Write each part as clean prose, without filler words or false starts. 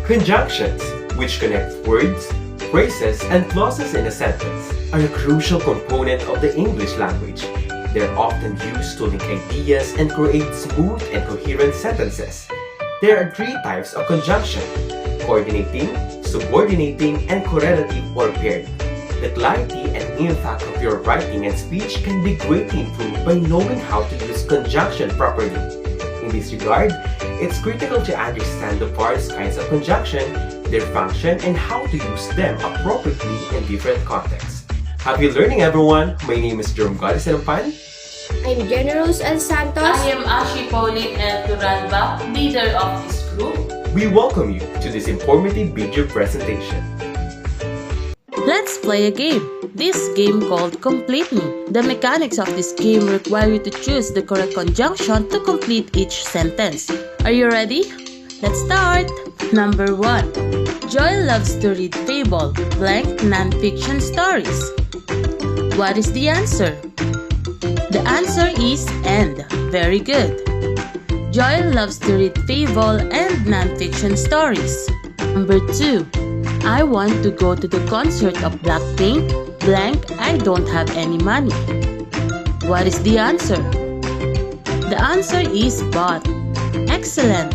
Conjunctions, which connect words, phrases, and clauses in a sentence, are a crucial component of the English language. They're often used to link ideas and create smooth and coherent sentences. There are three types of conjunction: coordinating, subordinating, and correlative or paired. The clarity and impact of your writing and speech can be greatly improved by knowing how to use conjunction properly. In this regard, it's critical to understand the various kinds of conjunction, their function, and how to use them appropriately in different contexts. Happy learning, everyone! My name is JEROME SINAMPAN. I'm JENNEI and SANTOS. I am ASHI, PAULINE, and TURALBA, leader of this group. We welcome you to this informative video presentation. Let's play a game. This game called Complete Me. The mechanics of this game require you to choose the correct conjunction to complete each sentence. Are you ready? Let's start! Number 1. Joy loves to read fable, blank non-fiction stories. What is the answer? The answer is and. Very good. Joy loves to read fable and non-fiction stories. Number 2. I want to go to the concert of Blackpink, blank, I don't have any money. What is the answer? The answer is but. Excellent!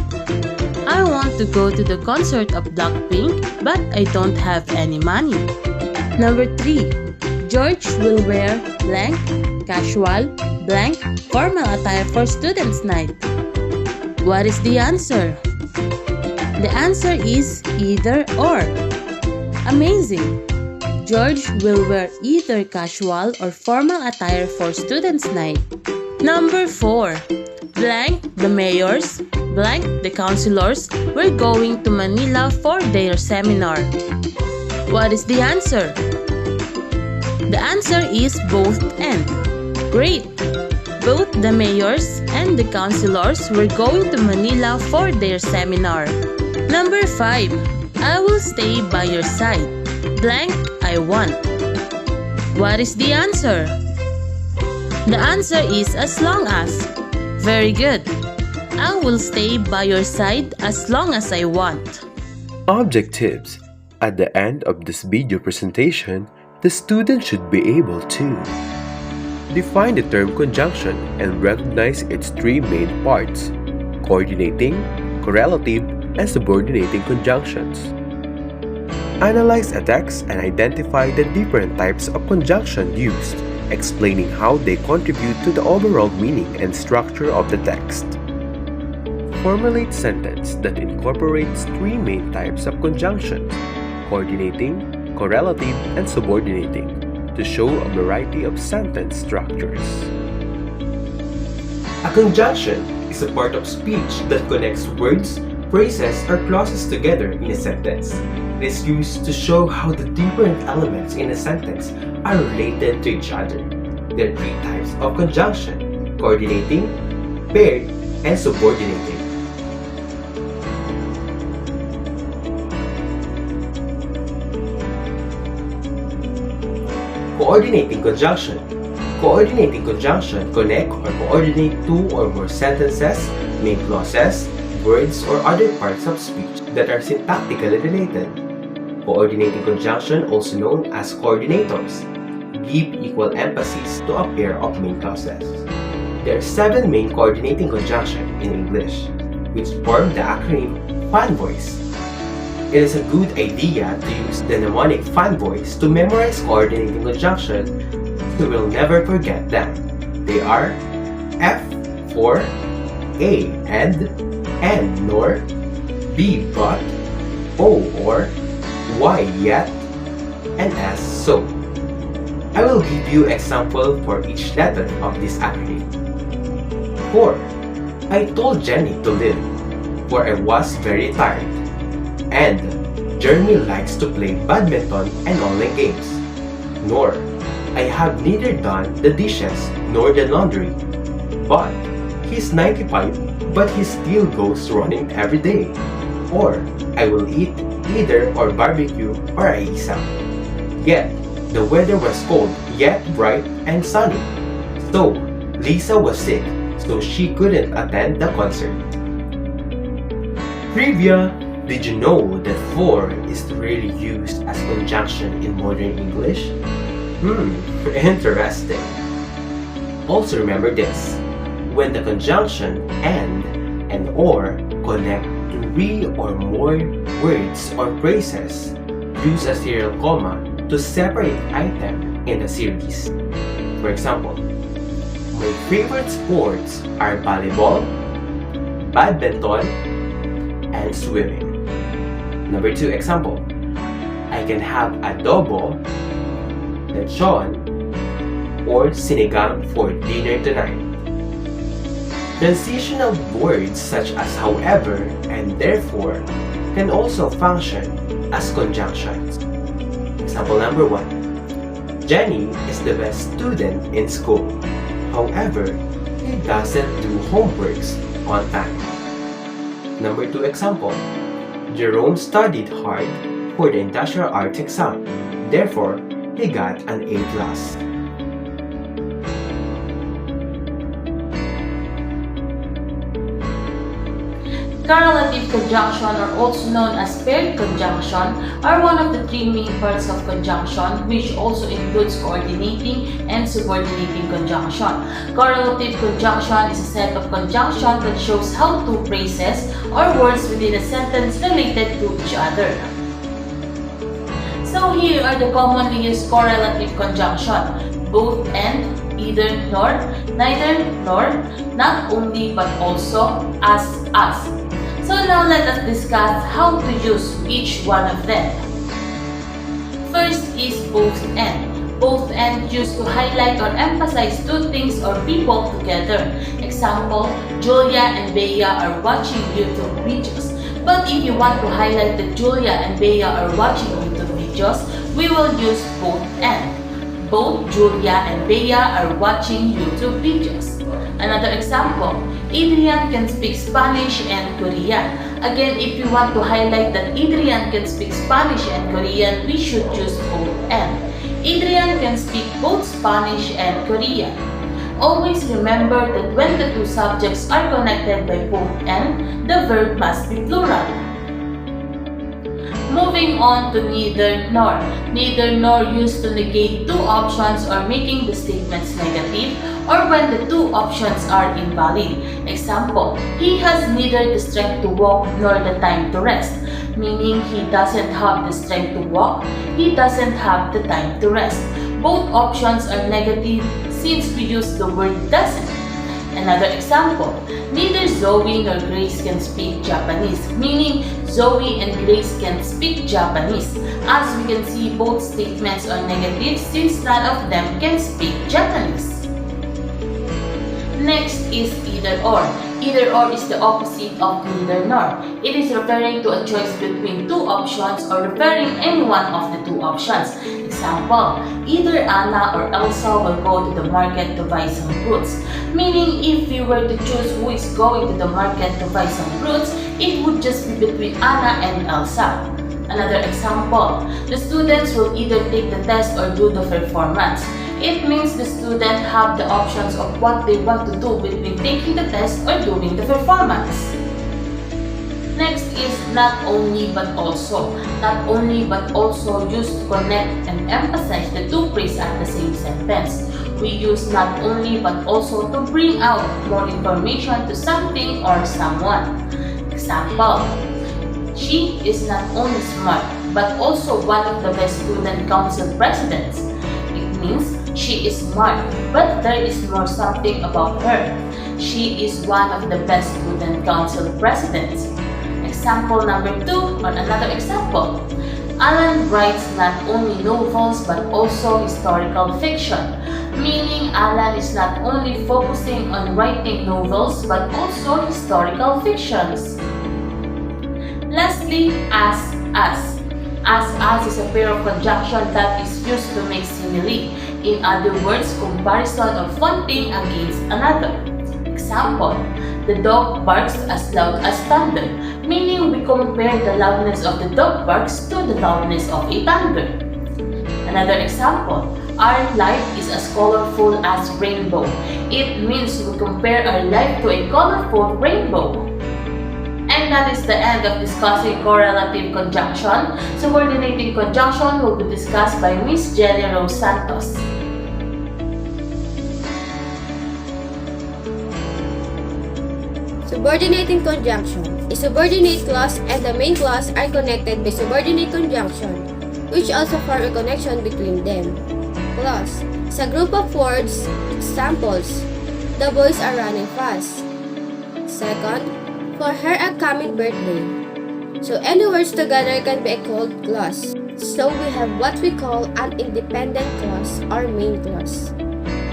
I want to go to the concert of Blackpink, but I don't have any money. Number 3. George will wear blank, casual, blank, formal attire for students' night. What is the answer? The answer is either or. Amazing! George will wear either casual or formal attire for students' night. Number 4. Blank, the mayors, blank, the councilors, were going to Manila for their seminar. What is the answer? The answer is both and. Great! Both the mayors and the councilors were going to Manila for their seminar. Number 5. I will stay by your side. Blank, I want. What is the answer? The answer is as long as. Very good. I will stay by your side as long as I want. Objectives. At the end of this video presentation, the student should be able to define the term conjunction and recognize its three main parts: coordinating, correlative, and subordinating conjunctions. Analyze a text and identify the different types of conjunction used, explaining how they contribute to the overall meaning and structure of the text. Formulate sentence that incorporates three main types of conjunctions: coordinating, correlative, and subordinating, to show a variety of sentence structures. A conjunction is a part of speech that connects words, phrases, or clauses together in a sentence. It is used to show how the different elements in a sentence are related to each other. There are three types of conjunction: coordinating, paired, and subordinating. Coordinating conjunction. Coordinating conjunction connect or coordinate two or more sentences, main clauses, words, or other parts of speech that are syntactically related. Coordinating conjunction, also known as coordinators, give equal emphasis to a pair of main clauses. There are 7 main coordinating conjunctions in English, which form the acronym FAN voice. It is a good idea to use the mnemonic FAN voice to memorize coordinating conjunction, so you will never forget them. They are F for A and, N nor, B but, O or, Y yet, and S so. I will give you example for each letter of this acronym. For, I told Jenny to leave, for I was very tired. And, Jeremy likes to play badminton and online games. Nor, I have neither done the dishes nor the laundry. But, he's 95 but he still goes running every day. Or, I will eat either or barbecue or isa. Yet, the weather was cold yet bright and sunny. So, Lisa was sick, so she couldn't attend the concert. Trivia! Did you know that for is rarely used as conjunction in modern English? Interesting. Also remember this, when the conjunction and or connect three or more words or phrases, use a serial comma to separate item in the series. For example, my favorite sports are volleyball, badminton, and swimming. Number 2 example, I can have adobo, lechon, or sinigang for dinner tonight. Transitional words such as however and therefore can also function as conjunctions. Example number 1, Jenny is the best student in school. However, he doesn't do homeworks on time. Number 2 example, Jerome studied hard for the industrial arts exam. Therefore, he got an A+. Correlative conjunction, or also known as paired conjunction, are one of the three main parts of conjunction, which also includes coordinating and subordinating conjunction. Correlative conjunction is a set of conjunction that shows how two phrases or words within a sentence related to each other. So here are the commonly used correlative conjunction: both and, either nor, neither nor, not only but also, as. So now let us discuss how to use each one of them. First is both and. Both and used to highlight or emphasize two things or people together. Example, Julia and Bea are watching YouTube videos. But if you want to highlight that Julia and Bea are watching YouTube videos, we will use both and. Both Julia and Bea are watching YouTube videos. Another example, Adrian can speak Spanish and Korean. Again, if you want to highlight that Adrian can speak Spanish and Korean, we should use both and. Adrian can speak both Spanish and Korean. Always remember that when the two subjects are connected by both and, the verb must be plural. Moving on to neither nor. Neither nor used to negate two options or making the statements negative, or when the two options are invalid. Example, he has neither the strength to walk nor the time to rest, meaning he doesn't have the strength to walk, he doesn't have the time to rest. Both options are negative since we use the word doesn't. Another example, neither Zoe nor Grace can speak Japanese, meaning Zoe and Grace can speak Japanese. As we can see, both statements are negative since none of them can speak Japanese. Next is either or. Either or is the opposite of neither nor. It is referring to a choice between two options or referring any one of the two options. Example, either Anna or Elsa will go to the market to buy some fruits. Meaning, if we were to choose who is going to the market to buy some fruits, it would just be between Anna and Elsa. Another example, the students will either take the test or do the performance. It means the students have the options of what they want to do between taking the test or doing the performance. Next is not only but also. Not only but also used to connect and emphasize the two phrases at the same sentence. We use not only but also to bring out more information to something or someone. Example, she is not only smart but also one of the best student council presidents. It means she is smart, but there is more something about her. She is one of the best student council presidents. Example number 2, or another example. Alan writes not only novels but also historical fiction, meaning Alan is not only focusing on writing novels but also historical fictions. Lastly, as. As is a pair of conjunction that is used to make simile. In other words, comparison of one thing against another. Example, the dog barks as loud as thunder, meaning we compare the loudness of the dog barks to the loudness of a thunder. Another example, our life is as colorful as rainbow. It means we compare our life to a colorful rainbow. And And that is the end of discussing correlative conjunction. Subordinating conjunction will be discussed by Miss JENNEI SANTOS. Subordinating conjunction. A subordinate clause and the main clause are connected by subordinate conjunction, which also form a connection between them. Clause. It's a group of words. Examples. The boys are running fast. Second, for her upcoming birthday. So any words together can be called clause. So we have what we call an independent clause or main clause.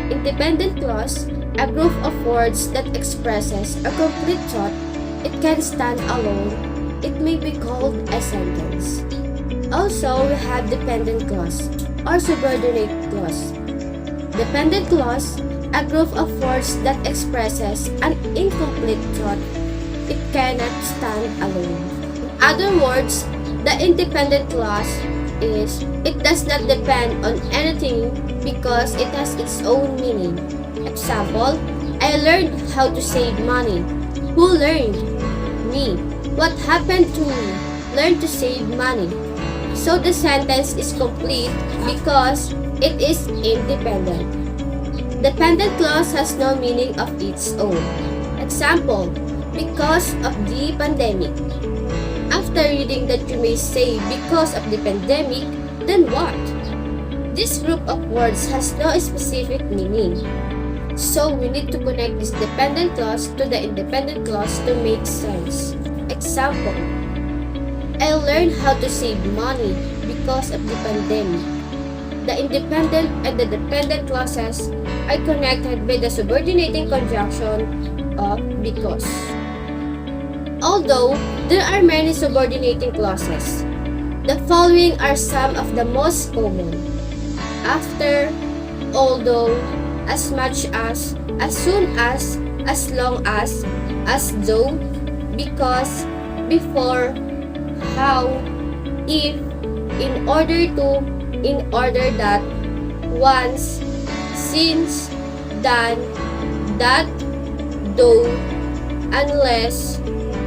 Independent clause, a group of words that expresses a complete thought. It can stand alone. It may be called a sentence. Also, we have dependent clause or subordinate clause. Dependent clause, a group of words that expresses an incomplete thought. It cannot stand alone. In other words, the independent clause is it does not depend on anything because it has its own meaning. Example, I learned how to save money. Who learned? Me. What happened to me? Learn to save money. So the sentence is complete because it is independent. Dependent clause has no meaning of its own. Example, because of the pandemic. After reading that you may say because of the pandemic, then what? This group of words has no specific meaning. So we need to connect this dependent clause to the independent clause to make sense. Example, I learned how to save money because of the pandemic. The independent and the dependent clauses are connected by the subordinating conjunction of because. Although there are many subordinating clauses, the following are some of the most common. After, although, as much as soon as long as though, because, before, how, if, in order to, in order that, once, since, than, that, though, unless,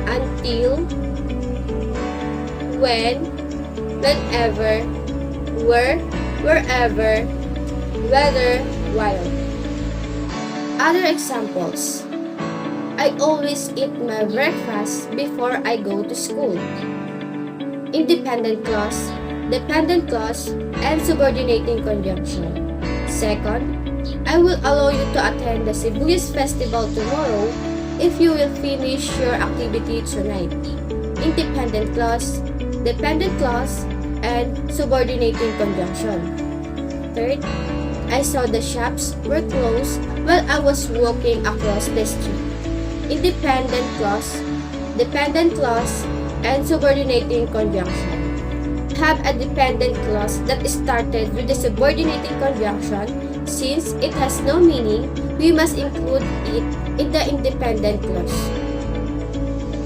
until, when, whenever, where, wherever, whether, while. Other examples. I always eat my breakfast before I go to school. Independent clause, dependent clause, and subordinating conjunction. Second, I will allow you to attend the Sibuyas Festival tomorrow if you will finish your activity tonight. Independent clause, dependent clause, and subordinating conjunction. Third, I saw the shops were closed while I was walking across the street. Independent clause, dependent clause, and subordinating conjunction. Have a dependent clause that started with the subordinating conjunction. Since it has no meaning, we must include it in the independent clause.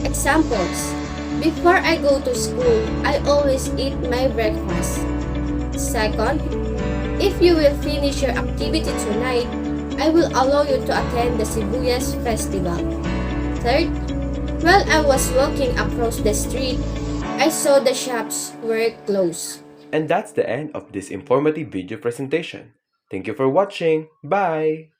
Examples. Before I go to school, I always eat my breakfast. Second, if you will finish your activity tonight, I will allow you to attend the Sibuyas Festival. Third, while I was walking across the street, I saw the shops were closed. And that's the end of this informative video presentation. Thank you for watching. Bye!